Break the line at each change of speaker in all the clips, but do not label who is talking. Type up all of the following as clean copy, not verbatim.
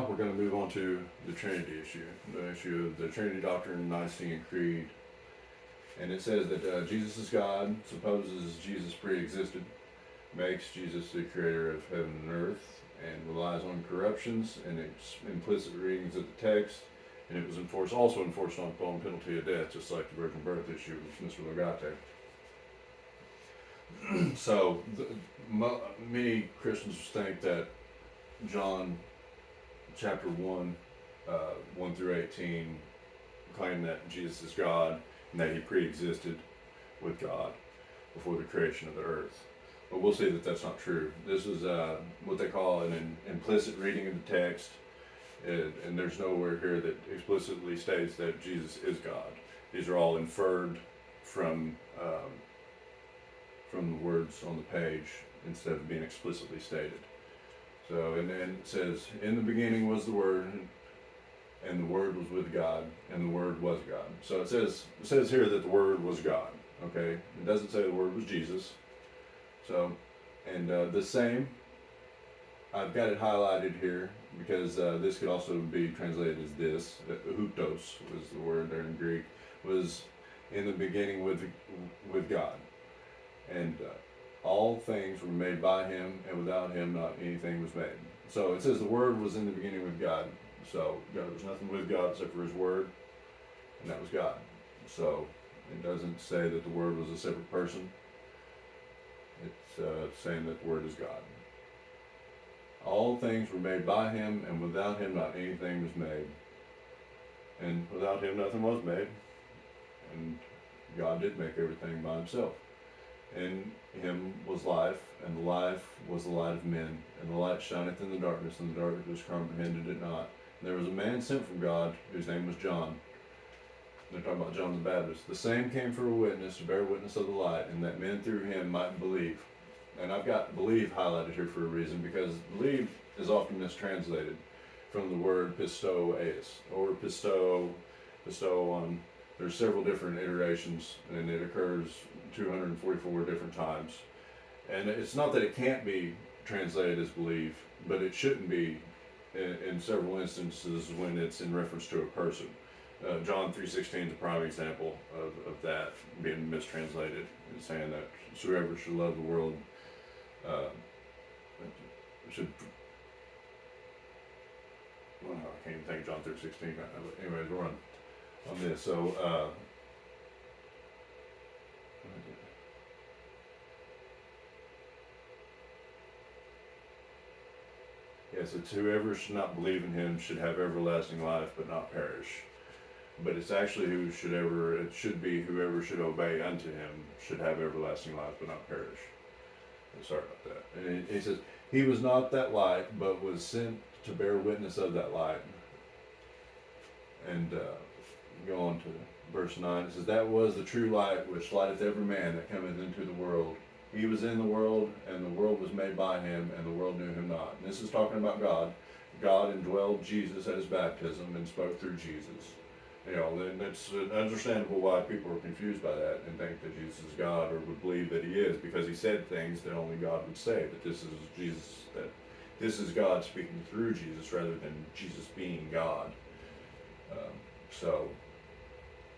now we're going to move on to the Trinity issue, the issue of the Trinity doctrine, Nicene Creed. And it says that Jesus is God, supposes Jesus pre-existed, makes Jesus the creator of heaven and earth, and relies on corruptions and implicit readings of the text. And it was also enforced on penalty of death, just like the virgin birth issue with Mr. Legate. So, many Christians think that John chapter 1, 1 through 18, claim that Jesus is God and that he pre-existed with God before the creation of the earth. But we'll see that that's not true. This is what they call an implicit reading of the text, and there's nowhere here that explicitly states that Jesus is God. These are all inferred from the words on the page instead of being explicitly stated. So, and then it says, in the beginning was the Word, and the Word was with God, and the Word was God. So it says here that the Word was God. Okay, it doesn't say the Word was Jesus. So, and the same, I've got it highlighted here because this could also be translated as this. Huptos was the word there in Greek. Was in the beginning with God, and all things were made by him, and without him not anything was made. So it says the Word was in the beginning with God. So there was nothing with God except for his Word, and that was God. So it doesn't say that the Word was a separate person. It's saying that the Word is God. All things were made by him, and without him not anything was made. And without him nothing was made. And God did make everything by himself. In him was life, and the life was the light of men. And the light shineth in the darkness, and the darkness comprehended it not. And there was a man sent from God, whose name was John. They're talking about John the Baptist. The same came for a witness, to bear witness of the light, and that men through him might believe. And I've got believe highlighted here for a reason, because believe is often mistranslated from the word pisto eis, or pisto on. There's several different iterations, and it occurs 244 different times. And it's not that it can't be translated as believe, but it shouldn't be in several instances when it's in reference to a person. John 3:16 is a prime example of that being mistranslated and saying that whoever should love the world should. Well, I can't even think of John 3:16 right now, but anyways, we're on this. So, yes, it's whoever should not believe in him should have everlasting life, but not perish. But it's actually it should be whoever should obey unto him should have everlasting life, but not perish. Sorry about that. And he says, he was not that light, but was sent to bear witness of that light. And go on to verse 9. It says, that was the true light, which lighteth every man that cometh into the world. He was in the world, and the world was made by him, and the world knew him not. And this is talking about God. God indwelled Jesus at his baptism and spoke through Jesus. You know, then it's understandable why people are confused by that and think that Jesus is God, or would believe that he is, because he said things that only God would say, that this is Jesus, that this is God speaking through Jesus rather than Jesus being God. So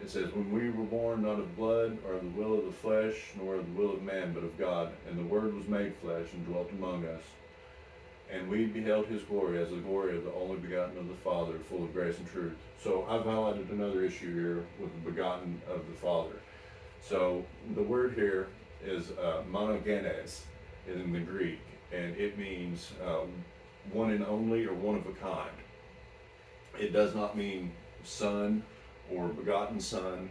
it says, when we were born not of blood, or of the will of the flesh, nor of the will of man, but of God, and the Word was made flesh and dwelt among us. And we beheld his glory as the glory of the only begotten of the Father, full of grace and truth. So I've highlighted another issue here with the begotten of the Father. So the word here is monogenes in the Greek, and it means one and only, or one of a kind. It does not mean son or begotten son.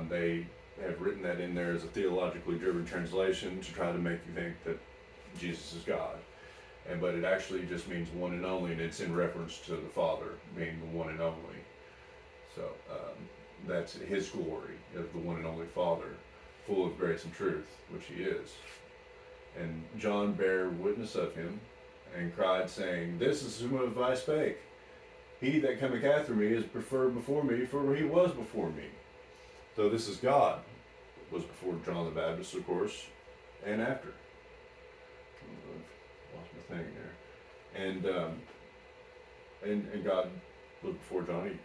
They have written that in there as a theologically driven translation to try to make you think that Jesus is God. But it actually just means one and only, and it's in reference to the Father being the one and only. So that's his glory, of the one and only Father, full of grace and truth, which he is. And John bare witness of him, and cried, saying, this is whom I spake. He that cometh after me is preferred before me, for he was before me. So this is God, was before John the Baptist, of course, and after. Lost my thing there. And and God was before John,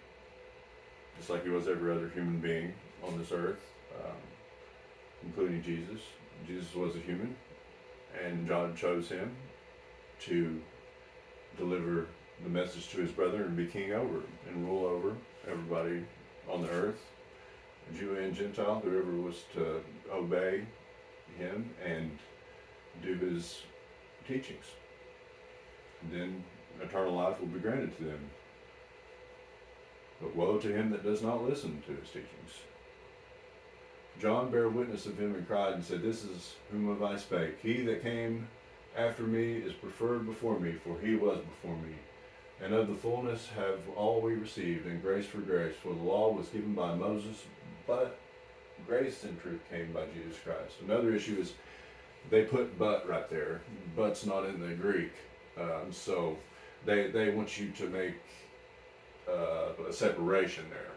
just like he was every other human being on this earth, um, including Jesus. Jesus was a human, and John chose him to deliver the message to his brother and be king over and rule over everybody on the earth, Jew and Gentile, whoever was to obey him and do his teachings. And then eternal life will be granted to them. But woe to him that does not listen to his teachings. John bare witness of him and cried and said, This is whom of I spake. He that came after me is preferred before me, for he was before me. And of the fullness have all we received, and grace for grace. For the law was given by Moses, but grace and truth came by Jesus Christ. Another issue is they put but right there. But's not in the Greek. So they want you to make a separation there.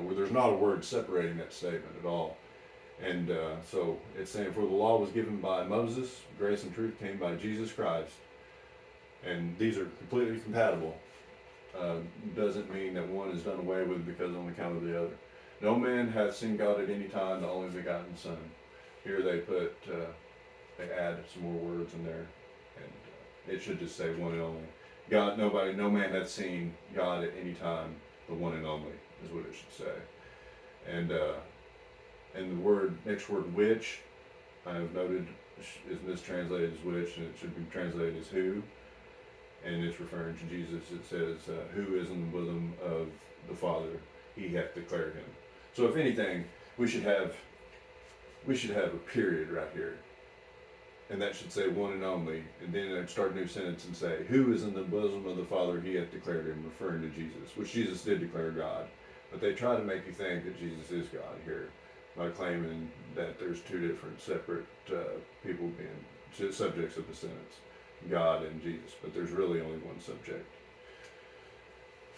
Where there's not a word separating that statement at all. And so it's saying, for the law was given by Moses, grace and truth came by Jesus Christ. And these are completely compatible. Doesn't mean that one is done away with because on account of the other. No man hath seen God at any time, the only begotten Son. Here they add some more words in there, and it should just say one and only. No man hath seen God at any time, the one and only is what it should say. And the next word which, I have noted, is mistranslated as which, and it should be translated as who. And it's referring to Jesus. It says, who is in the bosom of the Father, he hath declared him. So if anything, we should have a period right here. And that should say one and only. And then I'd start a new sentence and say, who is in the bosom of the Father, he hath declared him, referring to Jesus, which Jesus did declare God. But they try to make you think that Jesus is God here by claiming that there's two different separate people being subjects of the sentence. God and Jesus, but there's really only one subject.